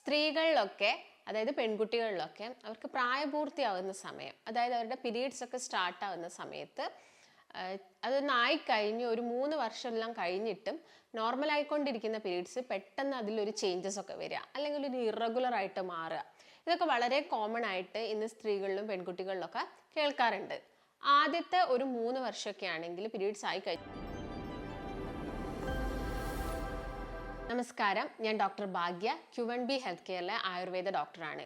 സ്ത്രീകളിലൊക്കെ അതായത് പെൺകുട്ടികളിലൊക്കെ അവർക്ക് പ്രായപൂർത്തിയാവുന്ന സമയം, അതായത് അവരുടെ പീരീഡ്സ് ഒക്കെ സ്റ്റാർട്ട് ആവുന്ന സമയത്ത് അതൊന്നായി കഴിഞ്ഞ് ഒരു 3 വർഷമെല്ലാം കഴിഞ്ഞിട്ടും നോർമൽ ആയിക്കൊണ്ടിരിക്കുന്ന പീരീഡ്സ് പെട്ടെന്ന് അതിലൊരു ചേഞ്ചസ് ഒക്കെ വരിക, അല്ലെങ്കിൽ ഒരു ഇറഗുലർ ആയിട്ട് മാറുക. ഇതൊക്കെ വളരെ കോമൺ ആയിട്ട് ഇന്ന് സ്ത്രീകളിലും പെൺകുട്ടികളിലൊക്കെ കേൾക്കാറുണ്ട്. ആദ്യത്തെ ഒരു 3 വർഷമൊക്കെ ആണെങ്കിൽ പീരീഡ്സ് ആയി കഴിഞ്ഞു. നമസ്കാരം, ഞാൻ ഡോക്ടർ ഭാഗ്യ, Q1B ഹെൽത്ത് കെയറിലെ ആയുർവേദ ഡോക്ടറാണ്.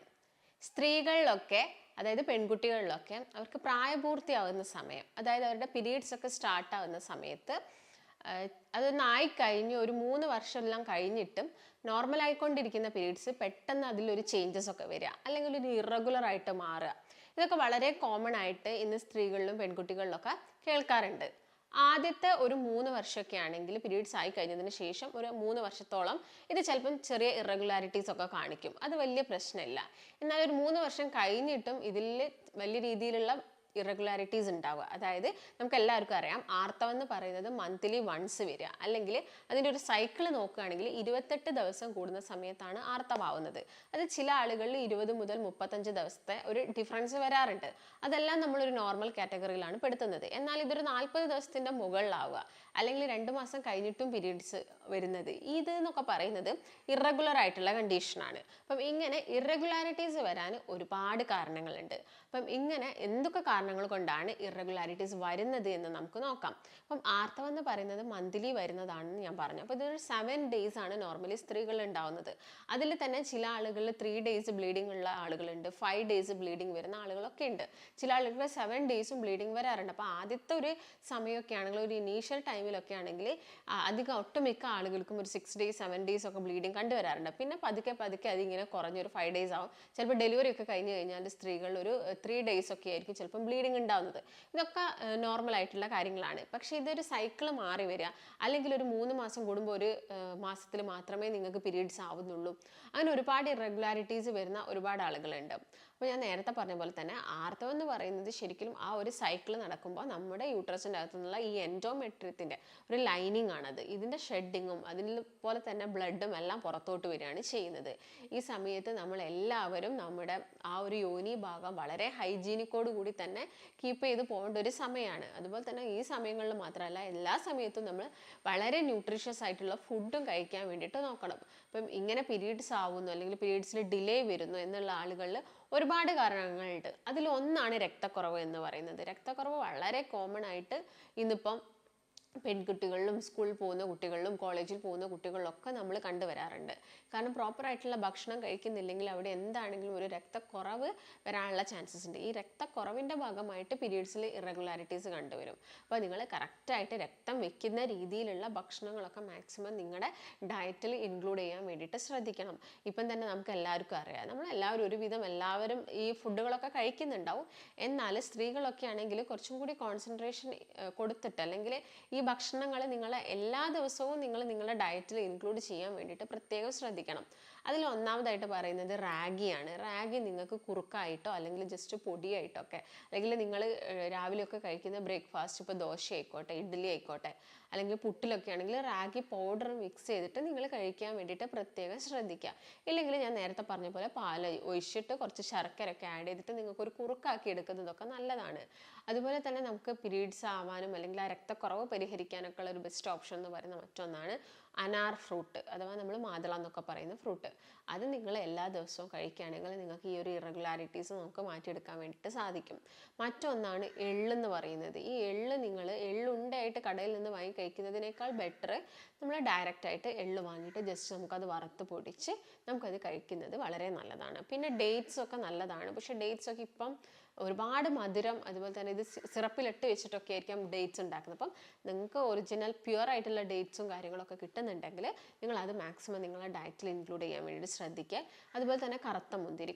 സ്ത്രീകളിലൊക്കെ അതായത് പെൺകുട്ടികളിലൊക്കെ അവർക്ക് പ്രായപൂർത്തിയാവുന്ന സമയം, അതായത് അവരുടെ പീരീഡ്സ് ഒക്കെ സ്റ്റാർട്ട് ആവുന്ന സമയത്ത് അതൊന്നായി കഴിഞ്ഞ് ഒരു 3 വർഷമെല്ലാം കഴിഞ്ഞിട്ടും നോർമൽ ആയിക്കൊണ്ടിരിക്കുന്ന പീരീഡ്സ് പെട്ടെന്ന് അതിലൊരു ചേഞ്ചസ് ഒക്കെ വരിക, അല്ലെങ്കിൽ ഒരു ഇറഗുലർ ആയിട്ട് മാറുക. ഇതൊക്കെ വളരെ കോമൺ ആയിട്ട് ഇന്ന് സ്ത്രീകളിലും പെൺകുട്ടികളിലൊക്കെ കേൾക്കാറുണ്ട്. ആദ്യത്തെ ഒരു 3 വർഷമൊക്കെ ആണെങ്കിൽ പീരീഡ്സ് ആയി കഴിഞ്ഞതിന് ശേഷം ഒരു 3 വർഷത്തോളം ഇത് ചിലപ്പം ചെറിയ ഇറഗുലാരിറ്റീസ് ഒക്കെ കാണിക്കും. അത് വലിയ പ്രശ്നമില്ല. എന്നാൽ ഒരു 3 വർഷം കഴിഞ്ഞിട്ടും ഇതിൽ വലിയ രീതിയിലുള്ള ഇറഗുലാരിറ്റീസ് ഉണ്ടാവുക. അതായത് നമുക്ക് എല്ലാവർക്കും അറിയാം, ആർത്തവം എന്ന് പറയുന്നത് മന്ത്ലി വൺസ് വരിക, അല്ലെങ്കിൽ അതിൻ്റെ ഒരു സൈക്കിൾ നോക്കുകയാണെങ്കിൽ 28 ദിവസം കൂടുന്ന സമയത്താണ് ആർത്തവാവുന്നത്. അത് ചില ആളുകളിൽ 20 മുതൽ 35 ദിവസത്തെ ഒരു ഡിഫറൻസ് വരാറുണ്ട്. അതെല്ലാം നമ്മളൊരു നോർമൽ കാറ്റഗറിയിലാണ് പെടുത്തുന്നത്. എന്നാൽ ഇതൊരു 40 ദിവസത്തിൻ്റെ മുകളിലാവുക, അല്ലെങ്കിൽ 2 മാസം കഴിഞ്ഞിട്ടും പീരീഡ്സ് വരുന്നത്, ഇത് എന്നൊക്കെ പറയുന്നത് ഇറഗുലർ ആയിട്ടുള്ള കണ്ടീഷനാണ്. അപ്പം ഇങ്ങനെ ഇറഗുലാരിറ്റീസ് വരാൻ ഒരുപാട് കാരണങ്ങളുണ്ട്. അപ്പം ഇങ്ങനെ എന്തൊക്കെ കാരണങ്ങൾ കൊണ്ടാണ് ഇറഗുലാരിറ്റീസ് വരുന്നത് എന്ന് നമുക്ക് നോക്കാം. അപ്പം ആർത്തവം എന്ന് പറയുന്നത് മന്ത്ലി വരുന്നതാണെന്ന് ഞാൻ പറഞ്ഞു. അപ്പോൾ ഇതൊരു 7 days ആണ് നോർമലി സ്ത്രീകൾ ഉണ്ടാവുന്നത്. അതിൽ തന്നെ ചില ആളുകളിൽ 3 days ബ്ലീഡിംഗ് ഉള്ള ആളുകളുണ്ട്, 5 days ബ്ലീഡിംഗ് വരുന്ന ആളുകളൊക്കെ ഉണ്ട്. ചില ആളുകൾ 7 days ബ്ലീഡിംഗ് വരാറുണ്ട്. അപ്പോൾ ആദ്യത്തെ ഒരു സമയമൊക്കെ ആണെങ്കിൽ, ഒരു ഇനീഷ്യൽ ടൈമിലൊക്കെ ആണെങ്കിൽ അധികം ഒട്ടുമിക്ക ആളുകൾക്കും ഒരു 6 days 7 days ഒക്കെ ബ്ലീഡിംഗ് കണ്ടുവരാറുണ്ട്. പിന്നെ പതുക്കെ പതുക്കെ അതിങ്ങനെ കുറഞ്ഞൊരു 5 days ആവും. ചിലപ്പോൾ ഡെലിവറി ഒക്കെ കഴിഞ്ഞ് കഴിഞ്ഞാൽ സ്ത്രീകൾ ഒരു 3 days ഒക്കെ ആയിരിക്കും ചിലപ്പോൾ ബ്ലീഡിങ് ഉണ്ടാവുന്നത്. ഇതൊക്കെ നോർമൽ ആയിട്ടുള്ള കാര്യങ്ങളാണ്. പക്ഷേ ഇതൊരു സൈക്കിൾ മാറി വരിക, അല്ലെങ്കിൽ ഒരു 3 മാസം കൂടുമ്പോൾ ഒരു മാസത്തിൽ മാത്രമേ നിങ്ങൾക്ക് പീരീഡ്സ് ആവുന്നുള്ളൂ, അങ്ങനെ ഒരുപാട് ഇറഗുലാരിറ്റീസ് വരുന്ന ഒരുപാട് ആളുകളുണ്ട്. അപ്പോൾ ഞാൻ നേരത്തെ പറഞ്ഞ പോലെ തന്നെ ആർത്തവം എന്ന് പറയുന്നത് ശരിക്കും ആ ഒരു സൈക്കിൾ നടക്കുമ്പോൾ നമ്മുടെ യൂട്രസിൻ്റെ അകത്തു നിന്നുള്ള ഈ എൻഡോമെട്രിയത്തിൻ്റെ ഒരു ലൈനിങ് ആണത്. ഇതിൻ്റെ ഷെഡിങ്ങും അതുപോലെ തന്നെ ബ്ലഡും എല്ലാം പുറത്തോട്ട് വരികയാണ് ചെയ്യുന്നത്. ഈ സമയത്ത് നമ്മൾ എല്ലാവരും നമ്മുടെ ആ ഒരു യോനി ഭാഗം വളരെ ഹൈജീനിക്കോട് കൂടി തന്നെ കീപ്പ് ചെയ്ത് പോകേണ്ട ഒരു സമയമാണ്. അതുപോലെ തന്നെ ഈ സമയങ്ങളിൽ മാത്രമല്ല, എല്ലാ സമയത്തും നമ്മൾ വളരെ ന്യൂട്രീഷ്യസ് ആയിട്ടുള്ള ഫുഡും കഴിക്കാൻ വേണ്ടിയിട്ട് നോക്കണം. അപ്പം ഇങ്ങനെ പീരീഡ്സ് ആവുന്നു അല്ലെങ്കിൽ പീരീഡ്സിൽ ഡിലേ വരുന്നു എന്നുള്ള ആളുകളിൽ ഒരുപാട് കാരണങ്ങളുണ്ട്. അതിലൊന്നാണ് രക്തക്കുറവ് എന്ന് പറയുന്നത്. രക്തക്കുറവ് വളരെ കോമൺ ആയിട്ട് ഇന്നിപ്പം പെൺകുട്ടികളിലും സ്കൂളിൽ പോകുന്ന കുട്ടികളിലും കോളേജിൽ പോകുന്ന കുട്ടികളിലൊക്കെ നമ്മൾ കണ്ടുവരാറുണ്ട്. കാരണം പ്രോപ്പറായിട്ടുള്ള ഭക്ഷണം കഴിക്കുന്നില്ലെങ്കിൽ അവിടെ എന്താണെങ്കിലും ഒരു രക്തക്കുറവ് വരാനുള്ള ചാൻസസ് ഉണ്ട്. ഈ രക്തക്കുറവിൻ്റെ ഭാഗമായിട്ട് പീരീഡ്സിൽ ഇറഗുലാരിറ്റീസ് കണ്ടുവരും. അപ്പോൾ നിങ്ങൾ കറക്റ്റായിട്ട് രക്തം വെക്കുന്ന രീതിയിലുള്ള ഭക്ഷണങ്ങളൊക്കെ മാക്സിമം നിങ്ങളുടെ ഡയറ്റിൽ ഇൻക്ലൂഡ് ചെയ്യാൻ വേണ്ടിയിട്ട് ശ്രദ്ധിക്കണം. ഇപ്പം തന്നെ നമുക്ക് എല്ലാവർക്കും അറിയാം, നമ്മളെല്ലാവരും ഒരുവിധം എല്ലാവരും ഈ ഫുഡുകളൊക്കെ കഴിക്കുന്നുണ്ടാവും. എന്നാൽ സ്ത്രീകളൊക്കെ ആണെങ്കിൽ കുറച്ചും കൂടി കോൺസെൻട്രേഷൻ കൊടുത്തിട്ട്, അല്ലെങ്കിൽ ഈ ഭക്ഷണങ്ങൾ നിങ്ങൾ എല്ലാ ദിവസവും നിങ്ങളുടെ ഡയറ്റിൽ ഇൻക്ലൂഡ് ചെയ്യാൻ വേണ്ടിയിട്ട് പ്രത്യേകം ശ്രദ്ധിക്കണം. അതിൽ ഒന്നാമതായിട്ട് പറയുന്നത് റാഗിയാണ്. റാഗി നിങ്ങൾക്ക് കുറുക്കായിട്ടോ അല്ലെങ്കിൽ ജസ്റ്റ് പൊടിയായിട്ടോ ഒക്കെ, അല്ലെങ്കിൽ നിങ്ങൾ രാവിലെയൊക്കെ കഴിക്കുന്ന ബ്രേക്ക്ഫാസ്റ്റ്, ഇപ്പോൾ ദോശ ആയിക്കോട്ടെ, ഇഡ്ഡലി ആയിക്കോട്ടെ, അല്ലെങ്കിൽ പുട്ടിലൊക്കെ ആണെങ്കിൽ റാഗി പൗഡർ മിക്സ് ചെയ്തിട്ട് നിങ്ങൾ കഴിക്കാൻ വേണ്ടിയിട്ട് പ്രത്യേകം ശ്രദ്ധിക്കുക. ഇല്ലെങ്കിൽ ഞാൻ നേരത്തെ പറഞ്ഞ പോലെ പാൽ ഒഴിച്ചിട്ട് കുറച്ച് ശർക്കരയൊക്കെ ആഡ് ചെയ്തിട്ട് നിങ്ങൾക്കൊരു കുറുക്കാക്കി എടുക്കുന്നതൊക്കെ നല്ലതാണ്. അതുപോലെ തന്നെ നമുക്ക് പീരീഡ്സ് ആവാനും അല്ലെങ്കിൽ ആ രക്തക്കുറവ് പരിഹരിക്കാനൊക്കെ ഉള്ള ഒരു ബെസ്റ്റ് ഓപ്ഷൻ എന്ന് പറയുന്ന മറ്റൊന്നാണ് അനാർ ഫ്രൂട്ട്, അഥവാ നമ്മൾ മാതള എന്നൊക്കെ പറയുന്ന ഫ്രൂട്ട്. അത് നിങ്ങൾ എല്ലാ ദിവസവും കഴിക്കുകയാണെങ്കിൽ നിങ്ങൾക്ക് ഈ ഒരു ഇറഗുലാരിറ്റീസ് നമുക്ക് മാറ്റിയെടുക്കാൻ വേണ്ടിയിട്ട് സാധിക്കും. മറ്റൊന്നാണ് എള്ളെന്ന് പറയുന്നത്. ഈ നിങ്ങൾ എള്ളുണ്ടായിട്ട് കടയിൽ നിന്ന് വാങ്ങി കഴിക്കുന്നതിനേക്കാൾ ബെറ്റർ നമ്മൾ ഡയറക്റ്റായിട്ട് എള്ള് വാങ്ങിയിട്ട് ജസ്റ്റ് നമുക്കത് വറുത്ത് പൊടിച്ച് നമുക്കത് കഴിക്കുന്നത് വളരെ നല്ലതാണ്. പിന്നെ ഡേറ്റ്സ് ഒക്കെ നല്ലതാണ്. പക്ഷേ ഡേറ്റ്സ് ഒക്കെ ഇപ്പം ഒരുപാട് മധുരം, അതുപോലെ തന്നെ ഇത് സിറപ്പിലിട്ട് വെച്ചിട്ടൊക്കെ ആയിരിക്കും ഡേറ്റ്സ് ഉണ്ടാക്കുന്നത്. അപ്പം നിങ്ങൾക്ക് ഒറിജിനൽ പ്യുവർ ആയിട്ടുള്ള ഡേറ്റ്സും കാര്യങ്ങളൊക്കെ കിട്ടുന്നുണ്ടെങ്കിൽ നിങ്ങൾ അത് മാക്സിമം നിങ്ങളുടെ ഡയറ്റിൽ ഇൻക്ലൂഡ് ചെയ്യാൻ വേണ്ടി ശ്രദ്ധിക്കുക. അതുപോലെ തന്നെ കറുത്ത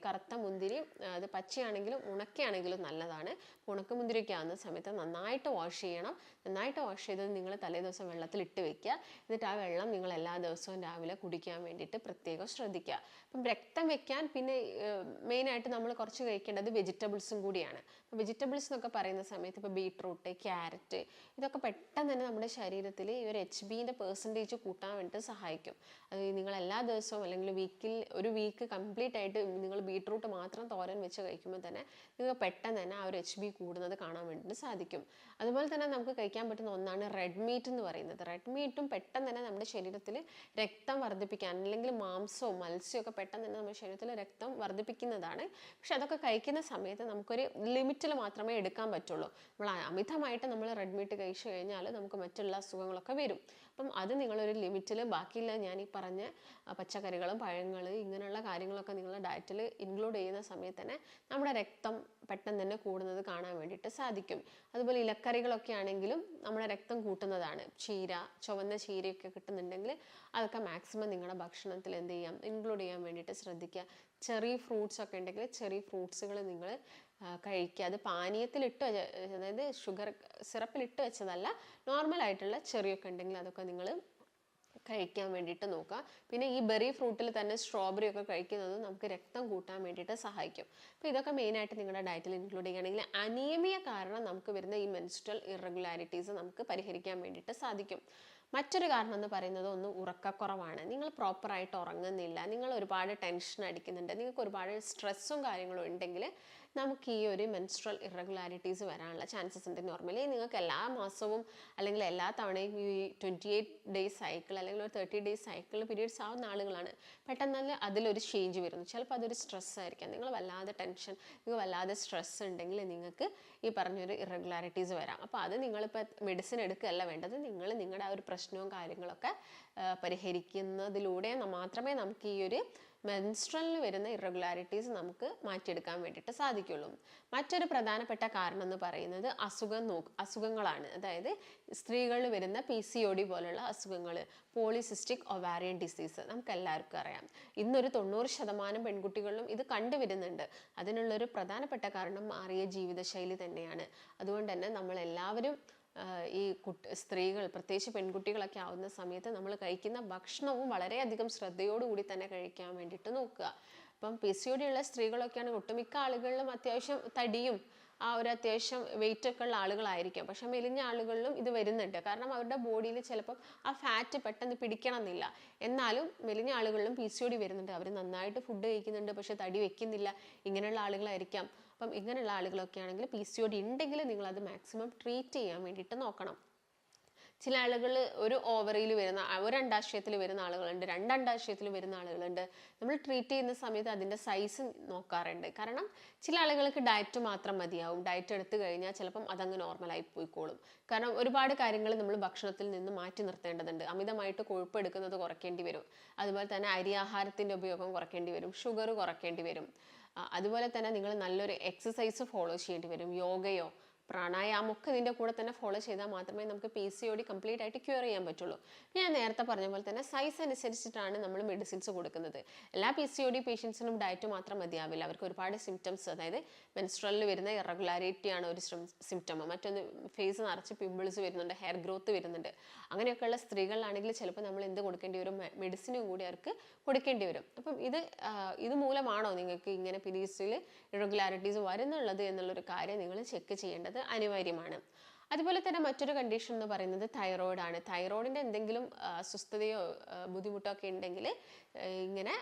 മുന്തിരി അത് പച്ചയാണെങ്കിലും ഉണക്കയാണെങ്കിലും നല്ലതാണ്. ഉണക്കമുന്തിരിയൊക്കെ ആവുന്ന സമയത്ത് നന്നായിട്ട് വാഷ് ചെയ്യണം. നന്നായിട്ട് വാഷ് ചെയ്തത് നിങ്ങൾ തലേദിവസം വെള്ളത്തിൽ ഇട്ട് വെക്കുക. എന്നിട്ട് ആ വെള്ളം നിങ്ങൾ എല്ലാ ദിവസവും രാവിലെ കുടിക്കാൻ വേണ്ടിയിട്ട് പ്രത്യേകം ശ്രദ്ധിക്കുക. അപ്പം രക്തം വെക്കാൻ പിന്നെ മെയിനായിട്ട് നമ്മൾ കുറച്ച് കഴിക്കേണ്ടത് വെജിറ്റബിൾസും കൂടിയാണ്. അപ്പോൾ വെജിറ്റബിൾസ് എന്നൊക്കെ പറയുന്ന സമയത്ത് ഇപ്പോൾ ബീട്രൂട്ട്, ക്യാരറ്റ്, ഇതൊക്കെ പെട്ടെന്ന് തന്നെ നമ്മുടെ ശരീരത്തിൽ ഈ ഒരു HBൻ്റെ പെർസെൻറ്റേജ് കൂട്ടാൻ വേണ്ടിയിട്ട് സഹായിക്കും. അത് നിങ്ങൾ എല്ലാ ദിവസവും അല്ലെങ്കിൽ വീക്കിലി വീക്ക് കംപ്ലീറ്റ് ആയിട്ട് നിങ്ങൾ ബീട്രൂട്ട് മാത്രം തോരൻ വെച്ച് കഴിക്കുമ്പോൾ തന്നെ നിങ്ങൾക്ക് പെട്ടെന്ന് തന്നെ ആ ഒരു HB കൂടുന്നത് കാണാൻ വേണ്ടിയിട്ട് സാധിക്കും. അതുപോലെ തന്നെ നമുക്ക് കഴിക്കാൻ പറ്റുന്ന ഒന്നാണ് റെഡ് മീറ്റ് എന്ന് പറയുന്നത്. റെഡ് മീറ്റും പെട്ടെന്ന് തന്നെ നമ്മുടെ ശരീരത്തിൽ രക്തം വർദ്ധിപ്പിക്കാൻ, അല്ലെങ്കിൽ മാംസവും മത്സ്യവും ഒക്കെ പെട്ടെന്ന് തന്നെ നമ്മുടെ ശരീരത്തിൽ രക്തം വർദ്ധിപ്പിക്കുന്നതാണ്. പക്ഷെ അതൊക്കെ കഴിക്കുന്ന സമയത്ത് നമുക്കൊരു ലിമിറ്റിൽ മാത്രമേ എടുക്കാൻ പറ്റുള്ളൂ. നമ്മൾ അമിതമായിട്ട് നമ്മൾ റെഡ് മീറ്റ് കഴിച്ചു കഴിഞ്ഞാൽ നമുക്ക് മറ്റുള്ള അസുഖങ്ങളൊക്കെ വരും. അപ്പം അത് നിങ്ങളൊരു ലിമിറ്റിൽ, ബാക്കിയുള്ള ഞാൻ ഈ പറഞ്ഞ പച്ചക്കറികളും പഴങ്ങൾ ഇങ്ങനെയുള്ള കാര്യങ്ങളൊക്കെ നിങ്ങളുടെ ഡയറ്റിൽ ഇൻക്ലൂഡ് ചെയ്യുന്ന സമയത്ത് തന്നെ നമ്മുടെ രക്തം പെട്ടെന്ന് തന്നെ കൂടുന്നത് കാണാൻ വേണ്ടിയിട്ട് സാധിക്കും. അതുപോലെ ഇലക്കറികളൊക്കെ ആണെങ്കിലും നമ്മുടെ രക്തം കൂട്ടുന്നതാണ്. ചീര, ചുവന്ന ചീരയൊക്കെ കിട്ടുന്നുണ്ടെങ്കിൽ അതൊക്കെ മാക്സിമം നിങ്ങളുടെ ഭക്ഷണത്തിൽ എന്ത് ചെയ്യാം, ഇൻക്ലൂഡ് ചെയ്യാൻ വേണ്ടിയിട്ട് ശ്രദ്ധിക്കുക. ചെറി ഫ്രൂട്ട്സ് ഒക്കെ ഉണ്ടെങ്കിൽ ചെറി ഫ്രൂട്ട്സുകൾ നിങ്ങൾ കഴിക്കുക. അത് പാനീയത്തിലിട്ട്, അതായത് ഷുഗർ സിറപ്പിലിട്ട് വെച്ചതല്ല, നോർമലായിട്ടുള്ള ചെറിയൊക്കെ ഉണ്ടെങ്കിൽ അതൊക്കെ നിങ്ങൾ കഴിക്കാൻ വേണ്ടിയിട്ട് നോക്കുക. പിന്നെ ഈ ബെറി ഫ്രൂട്ടിൽ തന്നെ സ്ട്രോബെറി ഒക്കെ കഴിക്കുന്നത് നമുക്ക് രക്തം കൂട്ടാൻ വേണ്ടിയിട്ട് സഹായിക്കും. അപ്പോൾ ഇതൊക്കെ മെയിനായിട്ട് നിങ്ങളുടെ ഡയറ്റിൽ ഇൻക്ലൂഡ് ചെയ്യുകയാണെങ്കിൽ അനീമിയ കാരണം നമുക്ക് വരുന്ന ഈ മെൻസ്ട്രൽ ഇറഗുലാരിറ്റീസ് നമുക്ക് പരിഹരിക്കാൻ വേണ്ടിയിട്ട് സാധിക്കും. മറ്റൊരു കാരണം എന്ന് പറയുന്നത് ഒന്ന് ഉറക്കക്കുറവാണ്. നിങ്ങൾ പ്രോപ്പറായിട്ട് ഉറങ്ങുന്നില്ല, നിങ്ങൾ ഒരുപാട് ടെൻഷൻ അടിക്കുന്നുണ്ട്, നിങ്ങൾക്ക് ഒരുപാട് സ്ട്രെസ്സും കാര്യങ്ങളും ഉണ്ടെങ്കിൽ നമുക്ക് ഈ ഒരു മെൻസ്ട്രൽ ഇറഗുലാരിറ്റീസ് വരാനുള്ള ചാൻസസ് ഉണ്ട്. നോർമലി നിങ്ങൾക്ക് എല്ലാ മാസവും അല്ലെങ്കിൽ എല്ലാ തവണയും ഈ 28 ഡേയ്സ് സൈക്കിൾ അല്ലെങ്കിൽ ഒരു 30 ഡേയ്സ് സൈക്കിൾ പീരീഡ്സ് ആവുന്ന ആളുകളാണ്. പെട്ടെന്ന് അതിലൊരു ചേഞ്ച് വരുന്നു. ചിലപ്പോൾ അതൊരു സ്ട്രെസ് ആയിരിക്കാം. നിങ്ങൾ വല്ലാതെ ടെൻഷൻ, നിങ്ങൾക്ക് വല്ലാതെ സ്ട്രെസ് ഉണ്ടെങ്കിൽ നിങ്ങൾക്ക് ഈ പറഞ്ഞൊരു ഇറഗുലാരിറ്റീസ് വരാം. അപ്പോൾ അത് നിങ്ങളിപ്പോൾ മെഡിസിൻ എടുക്കുകയല്ല വേണ്ടത്, നിങ്ങൾ നിങ്ങളുടെ ആ ഒരു പ്രശ്നവും കാര്യങ്ങളൊക്കെ പരിഹരിക്കുന്നതിലൂടെ മാത്രമേ നമുക്ക് ഈ ഒരു മെൻസ്ട്രലിൽ വരുന്ന ഇറഗുലാരിറ്റീസ് നമുക്ക് മാറ്റിയെടുക്കാൻ വേണ്ടിയിട്ട് സാധിക്കുള്ളൂ. മറ്റൊരു പ്രധാനപ്പെട്ട കാരണം എന്ന് പറയുന്നത് അസുഖങ്ങളാണ്. അതായത് സ്ത്രീകളിൽ വരുന്ന PCOD പോലുള്ള അസുഖങ്ങൾ, പോളിസിസ്റ്റിക് ഒവാരിയൻ ഡിസീസ് നമുക്ക് എല്ലാവർക്കും അറിയാം. ഇന്നൊരു 90% പെൺകുട്ടികളിലും ഇത് കണ്ടുവരുന്നുണ്ട്. അതിനുള്ളൊരു പ്രധാനപ്പെട്ട കാരണം മാറിയ ജീവിതശൈലി തന്നെയാണ്. അതുകൊണ്ട് തന്നെ നമ്മളെല്ലാവരും ഈ സ്ത്രീകൾ, പ്രത്യേകിച്ച് പെൺകുട്ടികളൊക്കെ ആവുന്ന സമയത്ത് നമ്മൾ കഴിക്കുന്ന ഭക്ഷണവും വളരെയധികം ശ്രദ്ധയോടുകൂടി തന്നെ കഴിക്കാൻ വേണ്ടിയിട്ട് നോക്കുക. ഇപ്പം PCOD ഉള്ള സ്ത്രീകളൊക്കെയാണ് ഒട്ടുമിക്ക ആളുകളിലും അത്യാവശ്യം തടിയും ആ ഒരു അത്യാവശ്യം വെയിറ്റ് ഒക്കെ ഉള്ള ആളുകളായിരിക്കാം. പക്ഷെ മെലിഞ്ഞ ആളുകളിലും ഇത് വരുന്നുണ്ട്. കാരണം അവരുടെ ബോഡിയിൽ ചിലപ്പം ആ ഫാറ്റ് പെട്ടെന്ന് പിടിക്കണം എന്നില്ല. എന്നാലും മെലിഞ്ഞ ആളുകളിലും PCOD വരുന്നുണ്ട്. അവർ നന്നായിട്ട് ഫുഡ് കഴിക്കുന്നുണ്ട്, പക്ഷെ തടി വെക്കുന്നില്ല. ഇങ്ങനെയുള്ള ആളുകളായിരിക്കാം. അപ്പം ഇങ്ങനെയുള്ള ആളുകളൊക്കെ ആണെങ്കിൽ PCOD ഉണ്ടെങ്കിൽ നിങ്ങളത് മാക്സിമം ട്രീറ്റ് ചെയ്യാൻ വേണ്ടിയിട്ട് നോക്കണം. ചില ആളുകൾ ഒരു ഓവറിയിൽ വരുന്ന, ഒരു അണ്ടാശയത്തിൽ വരുന്ന ആളുകളുണ്ട്, 2 അണ്ടാശയത്തിൽ വരുന്ന ആളുകളുണ്ട്. നമ്മൾ ട്രീറ്റ് ചെയ്യുന്ന സമയത്ത് അതിൻ്റെ സൈസ് നോക്കാറുണ്ട്. കാരണം ചില ആളുകൾക്ക് ഡയറ്റ് മാത്രം മതിയാവും. ഡയറ്റ് എടുത്തു കഴിഞ്ഞാൽ ചിലപ്പം അതങ്ങ് നോർമലായി പോയിക്കോളും. കാരണം ഒരുപാട് കാര്യങ്ങൾ നമ്മൾ ഭക്ഷണത്തിൽ നിന്ന് മാറ്റി നിർത്തേണ്ടതുണ്ട്. അമിതമായിട്ട് കൊഴുപ്പ് എടുക്കുന്നത് കുറയ്ക്കേണ്ടി വരും. അതുപോലെ തന്നെ അരിയാഹാരത്തിൻ്റെ ഉപയോഗം കുറയ്ക്കേണ്ടി വരും. ഷുഗർ കുറയ്ക്കേണ്ടി വരും. അതുപോലെ തന്നെ നിങ്ങൾ നല്ലൊരു എക്സസൈസ് ഫോളോ ചെയ്യേണ്ടി വരും. യോഗയോ പ്രാണായാമമൊക്കെ ഇതിൻ്റെ കൂടെ തന്നെ ഫോളോ ചെയ്താൽ മാത്രമേ നമുക്ക് PCOD കംപ്ലീറ്റ് ആയിട്ട് ക്യൂർ ചെയ്യാൻ പറ്റുള്ളൂ. ഞാൻ നേരത്തെ പറഞ്ഞ പോലെ തന്നെ സൈസ് അനുസരിച്ചിട്ടാണ് നമ്മൾ മെഡിസിൻസ് കൊടുക്കുന്നത്. എല്ലാ PCOD പേഷ്യൻസിനും ഡയറ്റ് മാത്രം മതിയാവില്ല. അവർക്ക് ഒരുപാട് സിംറ്റംസ്, അതായത് മെൻസ്ട്രലിൽ വരുന്ന ഇറഗുലാരിറ്റി ആണ് ഒരു സിംറ്റം. മറ്റൊന്ന് ഫേസ് നിറച്ച് പിമ്പിൾസ് വരുന്നുണ്ട്, ഹെയർ ഗ്രോത്ത് വരുന്നുണ്ട്. അങ്ങനെയൊക്കെയുള്ള സ്ത്രീകളിലാണെങ്കിൽ ചിലപ്പോൾ നമ്മൾ എന്ത് കൊടുക്കേണ്ടി വരും, മെഡിസിനും കൂടി അവർക്ക് കൊടുക്കേണ്ടി വരും. അപ്പം ഇത് മൂലമാണോ നിങ്ങൾക്ക് ഇങ്ങനെ പീരീഡ്സിൽ ഇറഗുലാരിറ്റീസ് വരുന്നുള്ളത് എന്നുള്ളൊരു കാര്യം നിങ്ങൾ ചെക്ക് ചെയ്യേണ്ടത് അനിവാര്യമാണ്. അതുപോലെ തന്നെ മറ്റൊരു കണ്ടീഷൻ എന്ന് പറയുന്നത് തൈറോയിഡ് ആണ്. തൈറോയിഡിൻ്റെ എന്തെങ്കിലും അസ്വസ്ഥതയോ ബുദ്ധിമുട്ടോ ഒക്കെ ഉണ്ടെങ്കിൽ ഇങ്ങനെ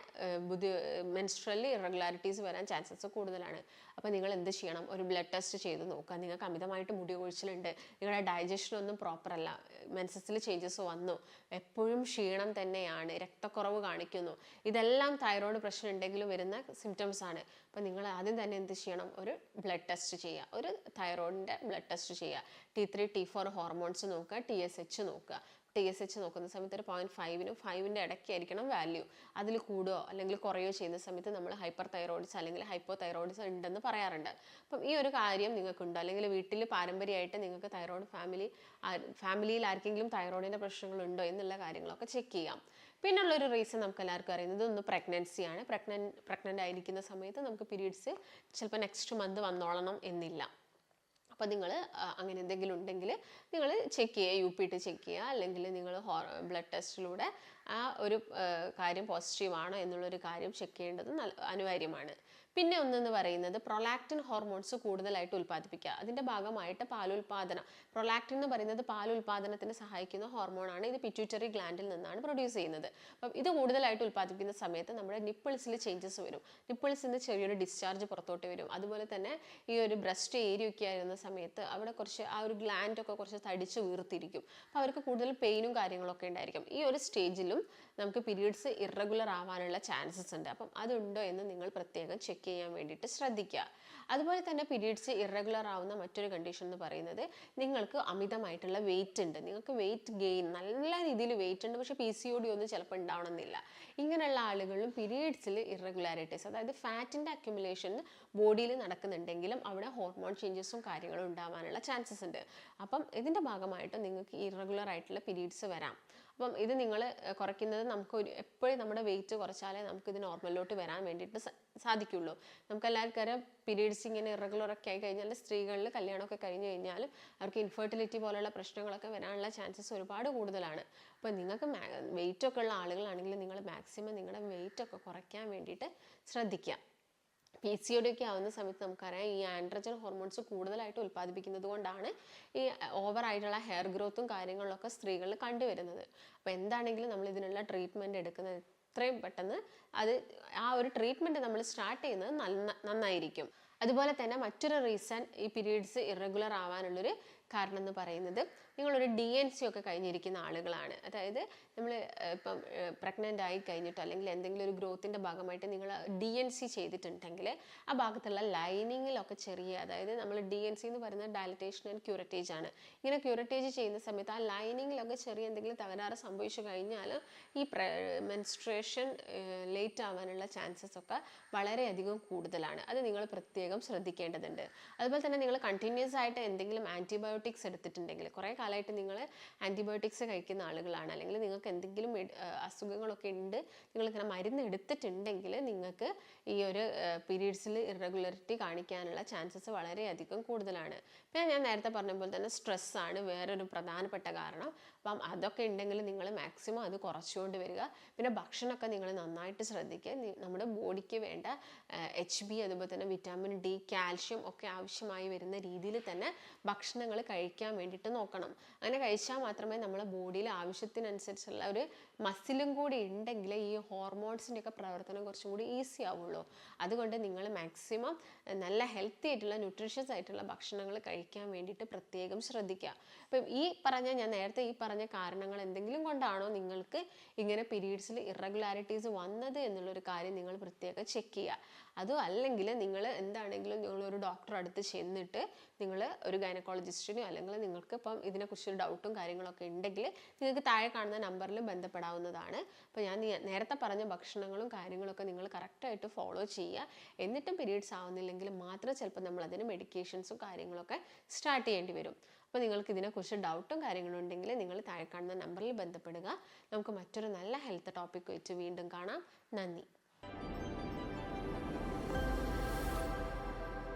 മെൻസ്ട്രലി ഇറഗുലാരിറ്റീസ് വരാൻ ചാൻസസ് കൂടുതലാണ്. അപ്പോൾ നിങ്ങൾ എന്ത് ചെയ്യണം, ഒരു ബ്ലഡ് ടെസ്റ്റ് ചെയ്ത് നോക്കുക. നിങ്ങൾക്ക് അമിതമായിട്ട് മുടി കൊഴിച്ചിലുണ്ട്, നിങ്ങളുടെ ഡൈജഷനൊന്നും പ്രോപ്പറല്ല, മെൻസസിൽ ചേഞ്ചസ് വന്നു, എപ്പോഴും ക്ഷീണം തന്നെയാണ്, രക്തക്കുറവ് കാണിക്കുന്നു, ഇതെല്ലാം തൈറോയിഡ് പ്രശ്നം ഉണ്ടെങ്കിൽ വരുന്ന സിംറ്റംസ് ആണ്. അപ്പോൾ നിങ്ങൾ ആദ്യം തന്നെ എന്ത് ചെയ്യണം, ഒരു ബ്ലഡ് ടെസ്റ്റ് ചെയ്യുക, ഒരു തൈറോയിഡിൻ്റെ ബ്ലഡ് ടെസ്റ്റ് ചെയ്യുക. T3 T4 ഹോർമോൺസ് നോക്കുക, TSH നോക്കുക. TSH നോക്കുന്ന സമയത്ത് ഒരു 0.5നും 5ൻ്റെ ഇടയ്ക്കായിരിക്കണം വാല്യൂ. അതിൽ കൂടുകയോ അല്ലെങ്കിൽ കുറയോ ചെയ്യുന്ന സമയത്ത് നമ്മൾ ഹൈപ്പർ തൈറോയിഡ്സ് അല്ലെങ്കിൽ ഹൈപ്പോ തൈറോയിഡ്സ് ഉണ്ടെന്ന് പറയാറുണ്ട്. അപ്പം ഈ ഒരു കാര്യം നിങ്ങൾക്കുണ്ടോ, അല്ലെങ്കിൽ വീട്ടിൽ പാരമ്പര്യമായിട്ട് നിങ്ങൾക്ക് തൈറോയിഡ് ഫാമിലിയിൽ ആർക്കെങ്കിലും തൈറോയിഡിൻ്റെ പ്രശ്നങ്ങളുണ്ടോ എന്നുള്ള കാര്യങ്ങളൊക്കെ ചെക്ക് ചെയ്യാം. പിന്നുള്ളൊരു റീസൺ നമുക്ക് എല്ലാവർക്കും അറിയുന്നത് ഒന്ന് പ്രഗ്നൻസിയാണ്. പ്രഗ്നൻ്റ് ആയിരിക്കുന്ന സമയത്ത് നമുക്ക് പീരീഡ്സ് ചിലപ്പോൾ നെക്സ്റ്റ് മന്ത് വന്നോളണം എന്നില്ല. അപ്പോൾ നിങ്ങൾ അങ്ങനെ എന്തെങ്കിലും ഉണ്ടെങ്കിൽ നിങ്ങൾ ചെക്ക് ചെയ്യുക, UPT ചെക്ക് ചെയ്യുക, അല്ലെങ്കിൽ നിങ്ങൾ ബ്ലഡ് ടെസ്റ്റിലൂടെ ആ ഒരു കാര്യം പോസിറ്റീവ് ആണോ എന്നുള്ളൊരു കാര്യം ചെക്ക് ചെയ്യേണ്ടത് അനിവാര്യമാണ്. പിന്നെ ഒന്നെന്ന് പറയുന്നത് പ്രൊലാക്റ്റിൻ ഹോർമോൺസ് കൂടുതലായിട്ട് ഉൽപ്പാദിപ്പിക്കുക. അതിൻ്റെ ഭാഗമായിട്ട് പാലുൽപാദനം, പ്രൊലാക്റ്റിൻ എന്ന് പറയുന്നത് പാലുൽപാദനത്തിന് സഹായിക്കുന്ന ഹോർമോണാണ്. ഇത് പിറ്റ്യൂട്ടറി ഗ്ലാൻഡിൽ നിന്നാണ് പ്രൊഡ്യൂസ് ചെയ്യുന്നത്. അപ്പം ഇത് കൂടുതലായിട്ട് ഉൽപ്പാദിപ്പിക്കുന്ന സമയത്ത് നമ്മുടെ നിപ്പിൾസിൽ ചേഞ്ചസ് വരും. നിപ്പിൾസിൽ നിന്ന് ചെറിയൊരു ഡിസ്ചാർജ് പുറത്തോട്ട് വരും. അതുപോലെ തന്നെ ഈ ഒരു ബ്രസ്റ്റ് ഏരിയ ഒക്കെ ആയിരുന്ന സമയത്ത് അവിടെ കുറച്ച് ആ ഒരു ഗ്ലാൻഡൊക്കെ കുറച്ച് തടിച്ച് വീർത്തിരിക്കും. അപ്പോൾ അവർക്ക് കൂടുതൽ പെയിനും കാര്യങ്ങളൊക്കെ ഉണ്ടായിരിക്കും. ഈ ഒരു സ്റ്റേജിലും നമുക്ക് പീരീഡ്സ് ഇറഗുലർ ആവാനുള്ള ചാൻസസ് ഉണ്ട്. അപ്പം അതുണ്ടോ എന്ന് നിങ്ങൾ പ്രത്യേകം ചെക്ക് ചെയ്യാൻ വേണ്ടിയിട്ട് ശ്രദ്ധിക്കുക. അതുപോലെ തന്നെ പീരീഡ്സ് ഇറഗുലർ ആവുന്ന മറ്റൊരു കണ്ടീഷൻ എന്ന് പറയുന്നത് നിങ്ങൾക്ക് അമിതമായിട്ടുള്ള വെയിറ്റ് ഉണ്ട്, നിങ്ങൾക്ക് വെയിറ്റ് ഗെയിൻ, നല്ല രീതിയിൽ വെയിറ്റ് ഉണ്ട്, പക്ഷേ PCOD ഒന്നും ചിലപ്പോൾ ഉണ്ടാവണമെന്നില്ല. ഇങ്ങനെയുള്ള ആളുകളിലും പീരീഡ്സിൽ ഇറഗുലാരിറ്റീസ്, അതായത് ഫാറ്റിൻ്റെ അക്യുമുലേഷൻ ബോഡിയിൽ നടക്കുന്നുണ്ടെങ്കിലും അവിടെ ഹോർമോൺ ചേഞ്ചസും കാര്യങ്ങളും ഉണ്ടാവാനുള്ള ചാൻസസ് ഉണ്ട്. അപ്പം ഇതിൻ്റെ ഭാഗമായിട്ട് നിങ്ങൾക്ക് ഇറഗുലർ ആയിട്ടുള്ള പീരീഡ്സ് വരാം. അപ്പം ഇത് നിങ്ങൾ കുറയ്ക്കുന്നത് നമുക്ക് എപ്പോഴും നമ്മുടെ വെയിറ്റ് കുറച്ചാലേ നമുക്കിത് നോർമലിലോട്ട് വരാൻ വേണ്ടിയിട്ട് സാധിക്കുള്ളൂ. നമുക്കെല്ലാവർക്കും പീരീഡ്സ് ഇങ്ങനെ ഇറഗുലറൊക്കെ ആയി കഴിഞ്ഞാൽ സ്ത്രീകളിൽ കല്യാണമൊക്കെ കഴിഞ്ഞ് കഴിഞ്ഞാലും അവർക്ക് ഇൻഫെർട്ടിലിറ്റി പോലുള്ള പ്രശ്നങ്ങളൊക്കെ വരാനുള്ള ചാൻസസ് ഒരുപാട് കൂടുതലാണ്. അപ്പോൾ നിങ്ങൾക്ക് വെയിറ്റൊക്കെ ഉള്ള ആളുകളാണെങ്കിൽ നിങ്ങൾ മാക്സിമം നിങ്ങളുടെ വെയിറ്റൊക്കെ കുറയ്ക്കാൻ വേണ്ടിയിട്ട് ശ്രദ്ധിക്കുക. PCOD ഒക്കെ ആവുന്ന സമയത്ത് നമുക്കറിയാം ഈ ആൻഡ്രോജൻ ഹോർമോൺസ് കൂടുതലായിട്ട് ഉൽപ്പാദിപ്പിക്കുന്നത് കൊണ്ടാണ് ഈ ഓവറായിട്ടുള്ള ഹെയർ ഗ്രോത്തും കാര്യങ്ങളിലൊക്കെ സ്ത്രീകളിൽ കണ്ടുവരുന്നത്. അപ്പോൾ എന്താണെങ്കിലും നമ്മൾ ഇതിനുള്ള ട്രീറ്റ്മെൻറ്റ് എടുക്കുന്നത് എത്രയും പെട്ടെന്ന് ആ ഒരു ട്രീറ്റ്മെൻറ്റ് നമ്മൾ സ്റ്റാർട്ട് ചെയ്യുന്നത് നന്നായിരിക്കും. അതുപോലെ തന്നെ മറ്റൊരു റീസൺ ഈ പീരീഡ്സ് ഇറഗുലർ ആവാനുള്ളൊരു കാരണം എന്ന് പറയുന്നത് നിങ്ങളൊരു DNC ഒക്കെ കഴിഞ്ഞിരിക്കുന്ന ആളുകളാണ്. അതായത് നമ്മൾ ഇപ്പം പ്രഗ്നൻ്റ് ആയി കഴിഞ്ഞിട്ടോ അല്ലെങ്കിൽ എന്തെങ്കിലും ഒരു ഗ്രോത്തിൻ്റെ ഭാഗമായിട്ട് നിങ്ങൾ DNC ചെയ്തിട്ടുണ്ടെങ്കിൽ ആ ഭാഗത്തുള്ള ലൈനിങ്ങിലൊക്കെ ചെറിയ, അതായത് നമ്മൾ DNC എന്ന് പറയുന്നത് ഡയലറ്റേഷൻ ആൻഡ് ക്യൂററ്റേജ് ആണ്. ഇങ്ങനെ ക്യൂററ്റേജ് ചെയ്യുന്ന സമയത്ത് ആ ലൈനിങ്ങിലൊക്കെ ചെറിയ എന്തെങ്കിലും തകരാറ് സംഭവിച്ചു കഴിഞ്ഞാൽ ഈ മെൻസ്ട്രേഷൻ ലേറ്റ് ആവാനുള്ള ചാൻസസ് ഒക്കെ വളരെയധികം കൂടുതലാണ്. അത് നിങ്ങൾ പ്രത്യേകം ശ്രദ്ധിക്കേണ്ടതുണ്ട്. അതുപോലെ തന്നെ നിങ്ങൾ കണ്ടിന്യൂസ് ആയിട്ട് എന്തെങ്കിലും ആൻറ്റിബയോട്ടിക്സ് എടുത്തിട്ടുണ്ടെങ്കിൽ, കുറേ കാലമായിട്ട് നിങ്ങൾ ആൻറ്റിബയോട്ടിക്സ് കഴിക്കുന്ന ആളുകളാണ്, അല്ലെങ്കിൽ നിങ്ങൾക്ക് എന്തെങ്കിലും അസുഖങ്ങളൊക്കെ ഉണ്ട്, നിങ്ങളിങ്ങനെ മരുന്ന് എടുത്തിട്ടുണ്ടെങ്കിൽ നിങ്ങൾക്ക് ഈ ഒരു പീരീഡ്സിൽ ഇറഗുലറിറ്റി കാണിക്കാനുള്ള ചാൻസസ് വളരെയധികം കൂടുതലാണ്. പിന്നെ ഞാൻ നേരത്തെ പറഞ്ഞ പോലെ തന്നെ സ്ട്രെസ്സാണ് വേറൊരു പ്രധാനപ്പെട്ട കാരണം. അപ്പം അതൊക്കെ ഉണ്ടെങ്കിൽ നിങ്ങൾ മാക്സിമം അത് കുറച്ചുകൊണ്ട് വരിക. പിന്നെ ഭക്ഷണമൊക്കെ നിങ്ങൾ നന്നായിട്ട് ശ്രദ്ധിക്കുക. നമ്മുടെ ബോഡിക്ക് വേണ്ട HB, അതുപോലെ തന്നെ വിറ്റാമിൻ D, കാൽഷ്യം ഒക്കെ ആവശ്യമായി വരുന്ന രീതിയിൽ തന്നെ ഭക്ഷണങ്ങൾ കഴിക്കാൻ വേണ്ടിയിട്ട് നോക്കണം. അങ്ങനെ കഴിച്ചാൽ മാത്രമേ നമ്മളെ ബോഡിയിൽ ആവശ്യത്തിനനുസരിച്ചുള്ള ഒരു മസിലും കൂടി ഉണ്ടെങ്കിൽ ഈ ഹോർമോൺസിൻ്റെ ഒക്കെ പ്രവർത്തനം കുറച്ചും കൂടി ഈസി ആവുള്ളൂ. അതുകൊണ്ട് നിങ്ങൾ മാക്സിമം നല്ല ഹെൽത്തി ആയിട്ടുള്ള ന്യൂട്രീഷ്യസ് ആയിട്ടുള്ള ഭക്ഷണങ്ങൾ കഴിക്കാൻ വേണ്ടിയിട്ട് പ്രത്യേകം ശ്രദ്ധിക്കുക. അപ്പം ഞാൻ നേരത്തെ ഈ പറഞ്ഞ കാരണങ്ങൾ എന്തെങ്കിലും കൊണ്ടാണോ നിങ്ങൾക്ക് ഇങ്ങനെ പീരീഡ്സിൽ ഇറഗുലാരിറ്റീസ് വന്നത് എന്നുള്ളൊരു കാര്യം നിങ്ങൾ പ്രത്യേകം ചെക്ക് ചെയ്യുക. അതും അല്ലെങ്കിൽ നിങ്ങൾ എന്താണെങ്കിലും നിങ്ങളൊരു ഡോക്ടറെ അടുത്ത് ചെന്നിട്ട് നിങ്ങൾ ഒരു ഗൈനക്കോളജിസ്റ്റിനോ അല്ലെങ്കിൽ നിങ്ങൾക്ക് ഇപ്പം ഇതിനെക്കുറിച്ചൊരു ഡൗട്ടും കാര്യങ്ങളൊക്കെ ഉണ്ടെങ്കിൽ നിങ്ങൾക്ക് താഴെ കാണുന്ന നമ്പറിൽ ബന്ധപ്പെടാവുന്നതാണ്. അപ്പോൾ ഞാൻ നേരത്തെ പറഞ്ഞ ഭക്ഷണങ്ങളും കാര്യങ്ങളൊക്കെ നിങ്ങൾ കറക്റ്റായിട്ട് ഫോളോ ചെയ്യുക. എന്നിട്ടും പീരീഡ്സ് ആവുന്നില്ലെങ്കിൽ മാത്രം ചിലപ്പോൾ നമ്മളതിന് മെഡിക്കേഷൻസും കാര്യങ്ങളൊക്കെ സ്റ്റാർട്ട് ചെയ്യേണ്ടി വരും. അപ്പോൾ നിങ്ങൾക്ക് ഇതിനെക്കുറിച്ച് ഡൗട്ടും കാര്യങ്ങളും ഉണ്ടെങ്കിൽ നിങ്ങൾ താഴെ കാണുന്ന നമ്പറിൽ ബന്ധപ്പെടുക. നമുക്ക് മറ്റൊരു നല്ല ഹെൽത്ത് ടോപ്പിക് വെച്ച് വീണ്ടും കാണാം. നന്ദി.